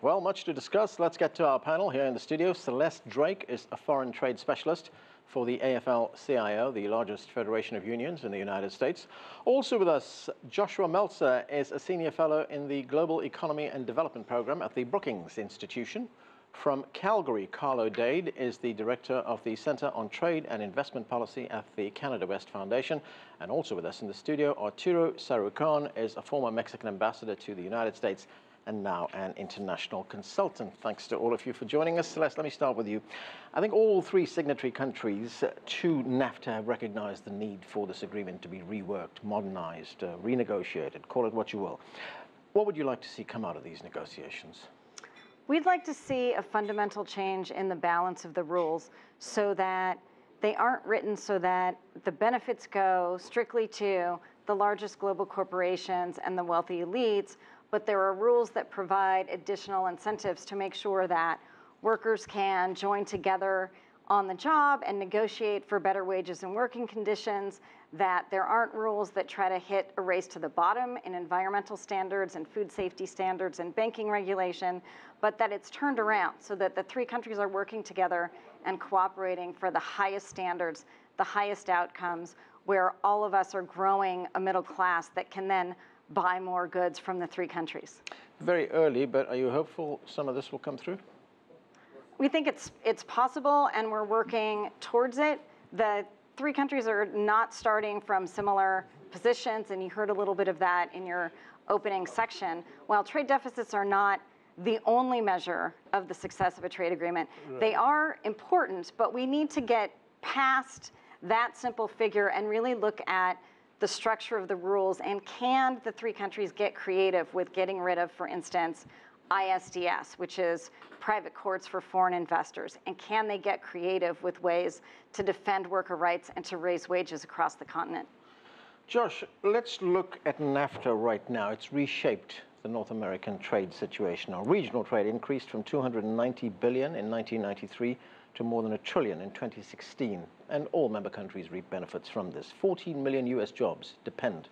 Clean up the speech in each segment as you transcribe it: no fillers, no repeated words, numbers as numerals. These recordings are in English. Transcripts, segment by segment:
Well, much to discuss. Let's get to our panel here in the studio. Celeste Drake is a foreign trade specialist for the AFL-CIO, the largest federation of unions in the United States. Also with us, Joshua Meltzer is a senior fellow in the Global Economy and Development Program at the Brookings Institution. From Calgary, Carlo Dade is the director of the Center on Trade and Investment Policy at the Canada West Foundation. And also with us in the studio, Arturo Sarukhan is a former Mexican ambassador to the United States and now an international consultant. Thanks to all of you for joining us. Celeste, let me start with you. I think all three signatory countries to NAFTA have recognized the need for this agreement to be reworked, modernized, renegotiated, call it what you will. What would you like to see come out of these negotiations? We'd like to see a fundamental change in the balance of the rules so that they aren't written so that the benefits go strictly to the largest global corporations and the wealthy elites, but there are rules that provide additional incentives to make sure that workers can join together on the job and negotiate for better wages and working conditions, that there aren't rules that try to hit a race to the bottom in environmental standards and food safety standards and banking regulation, but that it's turned around so that the three countries are working together and cooperating for the highest standards, the highest outcomes, where all of us are growing a middle class that can then buy more goods from the three countries. Very early, but are you hopeful some of this will come through? We think it's possible, and we're working towards it. The three countries are not starting from similar positions, and you heard a little bit of that in your opening section. While trade deficits are not the only measure of the success of a trade agreement, they are important, but we need to get past that simple figure and really look at the structure of the rules, and can the three countries get creative with getting rid of, for instance, ISDS, which is private courts for foreign investors, and can they get creative with ways to defend worker rights and to raise wages across the continent? Josh, let's look at NAFTA right now. It's reshaped the North American trade situation. Our regional trade increased from $290 billion in 1993 to more than $1 trillion in 2016, and all member countries reap benefits from this. 14 million US jobs depend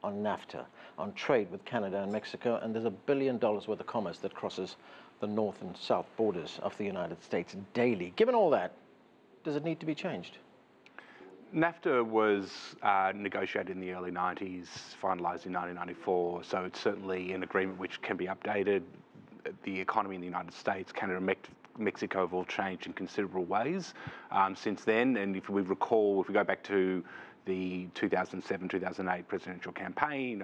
on NAFTA, on trade with Canada and Mexico, and there's $1 billion worth of commerce that crosses the north and south borders of the United States daily. Given all that, does it need to be changed? NAFTA was negotiated in the early 90s, finalised in 1994, so it's certainly an agreement which can be updated. The economy in the United States, Canada and Mexico have all changed in considerable ways since then, and if we recall, if we go back to the 2007-2008 presidential campaign,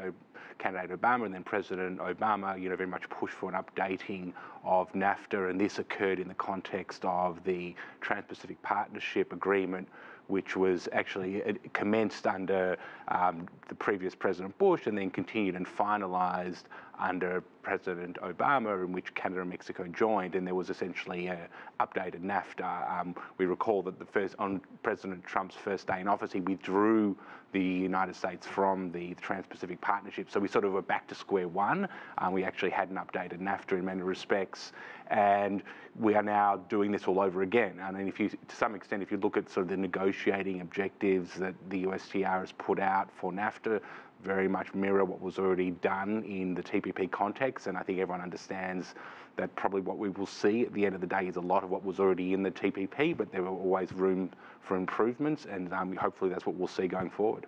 candidate Obama and then President Obama, very much pushed for an updating of NAFTA, and this occurred in the context of the Trans-Pacific Partnership Agreement, which was actually commenced under the previous President Bush and then continued and finalised under President Obama, in which Canada and Mexico joined, and there was essentially an updated NAFTA. We recall that on President Trump's first day in office, he withdrew the United States from the Trans-Pacific Partnership, so we sort of were back to square one. We actually had an updated NAFTA in many respects, and we are now doing this all over again. I mean, to some extent, if you look at sort of the negotiating objectives that the USTR has put out for NAFTA, very much mirror what was already done in the TPP context, and I think everyone understands that probably what we will see at the end of the day is a lot of what was already in the TPP, but there were always room for improvements, and hopefully that's what we'll see going forward.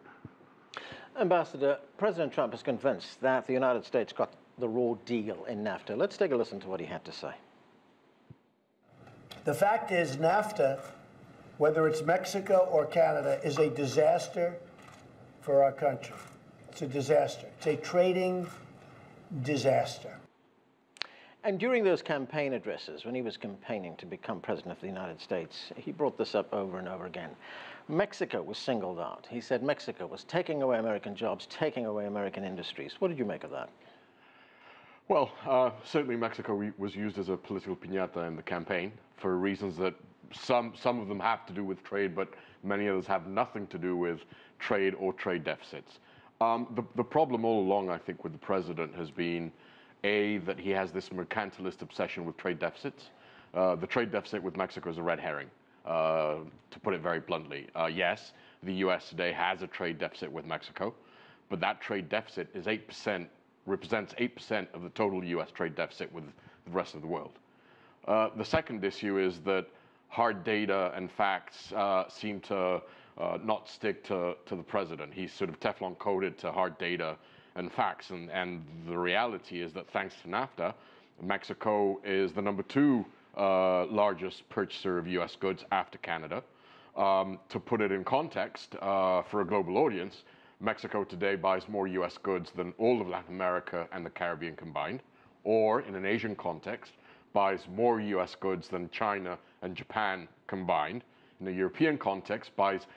Ambassador, President Trump is convinced that the United States got the raw deal in NAFTA. Let's take a listen to what he had to say. The fact is, NAFTA, whether it's Mexico or Canada, is a disaster for our country. It's a disaster. It's a trading disaster. And during those campaign addresses, when he was campaigning to become president of the United States, he brought this up over and over again. Mexico was singled out. He said Mexico was taking away American jobs, taking away American industries. What did you make of that? Well, certainly Mexico was used as a political piñata in the campaign for reasons that some of them have to do with trade, but many others have nothing to do with trade or trade deficits. The problem all along, I think, with the president has been, A, that he has this mercantilist obsession with trade deficits. The trade deficit with Mexico is a red herring, to put it very bluntly. Yes, the U.S. today has a trade deficit with Mexico, but that trade deficit is 8%, represents 8% of the total U.S. trade deficit with the rest of the world. The second issue is that hard data and facts seem to not stick to the president. He's sort of Teflon coated to hard data and facts, and the reality is that thanks to NAFTA, Mexico is the #2 largest purchaser of US goods after Canada. To put it in context for a global audience, Mexico today buys more US goods than all of Latin America and the Caribbean combined, or in an Asian context, buys more US goods than China and Japan combined. In a European context, buys,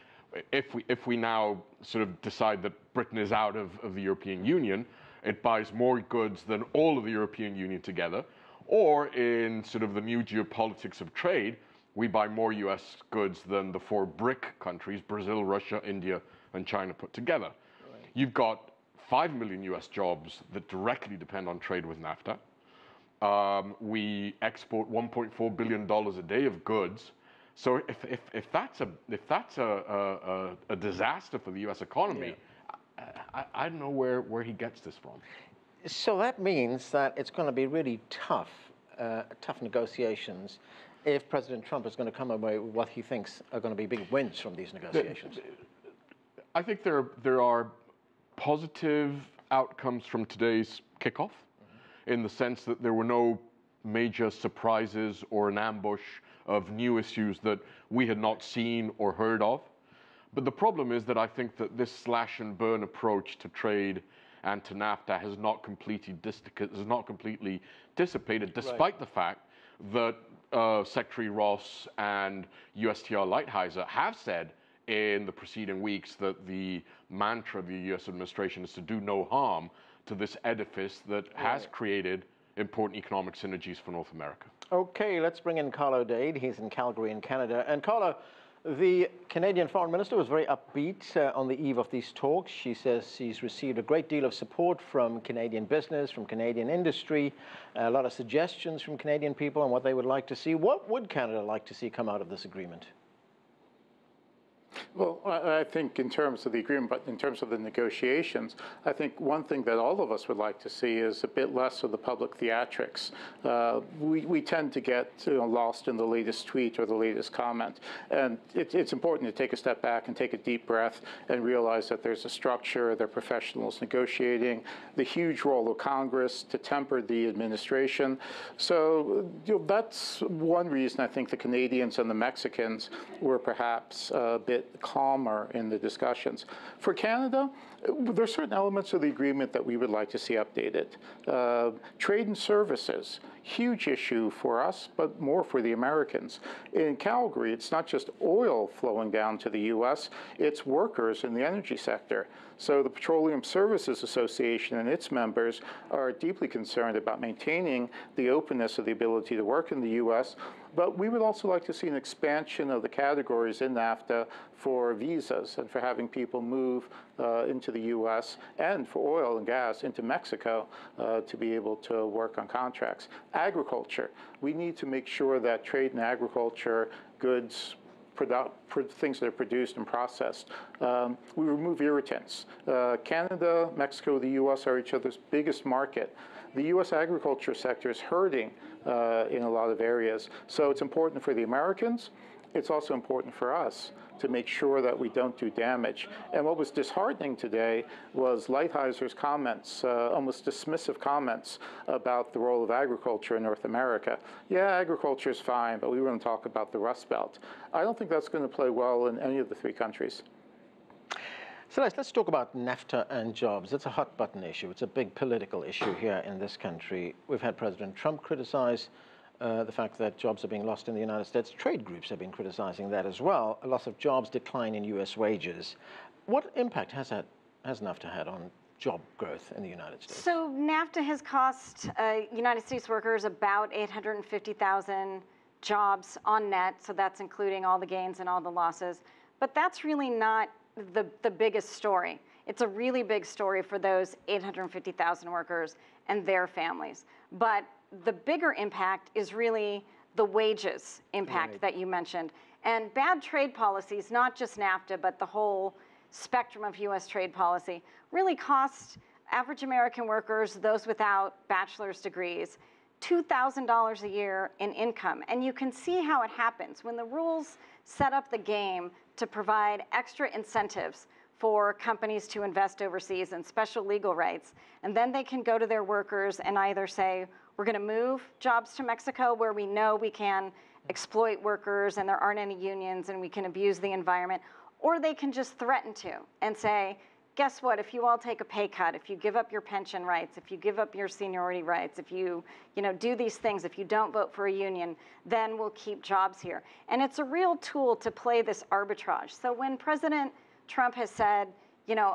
if we now sort of decide that Britain is out of the European Union, it buys more goods than all of the European Union together. Or in sort of the new geopolitics of trade, we buy more US goods than the 4 BRIC countries, Brazil, Russia, India, and China put together. Right. You've got 5 million US jobs that directly depend on trade with NAFTA. We export $1.4 billion a day of goods. So if that's a disaster for the US economy, yeah. I don't know where he gets this from. So that means that it's going to be really tough negotiations if President Trump is going to come away with what he thinks are going to be big wins from these negotiations. I think there are positive outcomes from today's kickoff, in the sense that there were no major surprises or an ambush of new issues that we had not seen or heard of. But the problem is that I think that this slash and burn approach to trade and to NAFTA has not completely dissipated, despite right. the fact that Secretary Ross and USTR Lighthizer have said in the preceding weeks that the mantra of the US administration is to do no harm to this edifice that right. has created important economic synergies for North America. Okay, let's bring in Carlo Dade. He's in Calgary in Canada. And Carlo, the Canadian Foreign Minister was very upbeat on the eve of these talks. She says she's received a great deal of support from Canadian business, from Canadian industry, a lot of suggestions from Canadian people on what they would like to see. What would Canada like to see come out of this agreement? Well, I think in terms of the agreement, but in terms of the negotiations, I think one thing that all of us would like to see is a bit less of the public theatrics. We tend to get lost in the latest tweet or the latest comment. And it's important to take a step back and take a deep breath and realize that there's a structure, there are professionals negotiating, the huge role of Congress to temper the administration. So that's one reason I think the Canadians and the Mexicans were perhaps a bit calmer in the discussions. For Canada, there are certain elements of the agreement that we would like to see updated. Trade and services, huge issue for us, but more for the Americans. In Calgary, it's not just oil flowing down to the U.S., it's workers in the energy sector. So the Petroleum Services Association and its members are deeply concerned about maintaining the openness of the ability to work in the U.S., but we would also like to see an expansion of the categories in NAFTA for visas and for having people move into the U.S. and for oil and gas into Mexico to be able to work on contracts. Agriculture, we need to make sure that trade and agriculture goods, things that are produced and processed. We remove irritants. Canada, Mexico, the U.S. are each other's biggest market. The U.S. agriculture sector is hurting in a lot of areas. So it's important for the Americans. It's also important for us to make sure that we don't do damage. And what was disheartening today was Lighthizer's comments, almost dismissive comments about the role of agriculture in North America. Yeah, agriculture is fine, but we want to talk about the Rust Belt. I don't think that's going to play well in any of the 3 countries. Celeste, let's talk about NAFTA and jobs. It's a hot-button issue. It's a big political issue here in this country. We've had President Trump criticize the fact that jobs are being lost in the United States. Trade groups have been criticizing that as well. A loss of jobs, decline in U.S. wages. What impact has NAFTA had on job growth in the United States? So NAFTA has cost United States workers about 850,000 jobs on net, so that's including all the gains and all the losses. But that's really not the biggest story. It's a really big story for those 850,000 workers and their families. But the bigger impact is really the wages impact right. that you mentioned. And bad trade policies, not just NAFTA, but the whole spectrum of U.S. trade policy, really cost average American workers, those without bachelor's degrees, $2,000 a year in income. And you can see how it happens. When the rules set up the game to provide extra incentives for companies to invest overseas and special legal rights, and then they can go to their workers and either say, we're going to move jobs to Mexico where we know we can exploit workers and there aren't any unions and we can abuse the environment, or they can just threaten to and say, guess what, if you all take a pay cut, if you give up your pension rights, if you give up your seniority rights, if you do these things, if you don't vote for a union, then we'll keep jobs here. And it's a real tool to play this arbitrage. So when President Trump has said,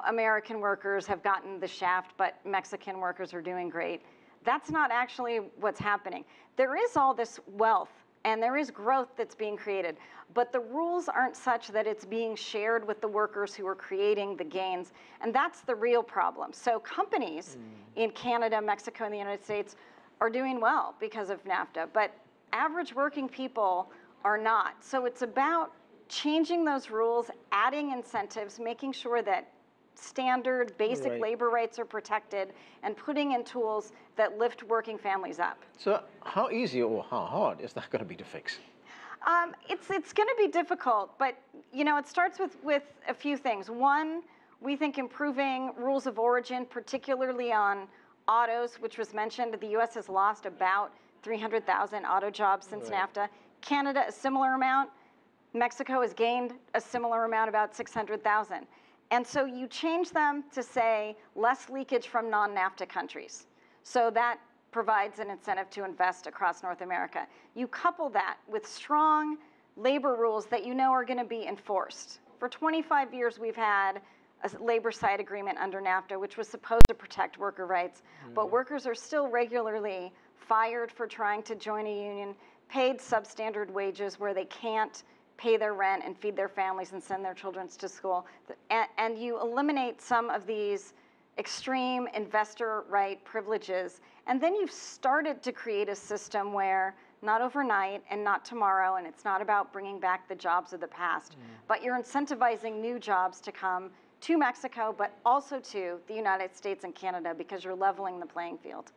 American workers have gotten the shaft, but Mexican workers are doing great, that's not actually what's happening. There is all this wealth and there is growth that's being created, but the rules aren't such that it's being shared with the workers who are creating the gains, and that's the real problem. So companies in Canada, Mexico, and the United States are doing well because of NAFTA, but average working people are not. So it's about changing those rules, adding incentives, making sure that standard basic labor rights are protected, and putting in tools that lift working families up. So how easy or how hard is that going to be to fix? It's going to be difficult, but it starts with a few things. One, we think improving rules of origin, particularly on autos, which was mentioned. The U.S. has lost about 300,000 auto jobs since NAFTA. Canada, a similar amount. Mexico has gained a similar amount, about 600,000. And so you change them to say less leakage from non-NAFTA countries. So that provides an incentive to invest across North America. You couple that with strong labor rules that are going to be enforced. For 25 years, we've had a labor side agreement under NAFTA, which was supposed to protect worker rights, but workers are still regularly fired for trying to join a union, paid substandard wages where they can't pay their rent and feed their families and send their children to school. And you eliminate some of these extreme investor right privileges. And then you've started to create a system where not overnight and not tomorrow, and it's not about bringing back the jobs of the past, but you're incentivizing new jobs to come to Mexico, but also to the United States and Canada because you're leveling the playing field.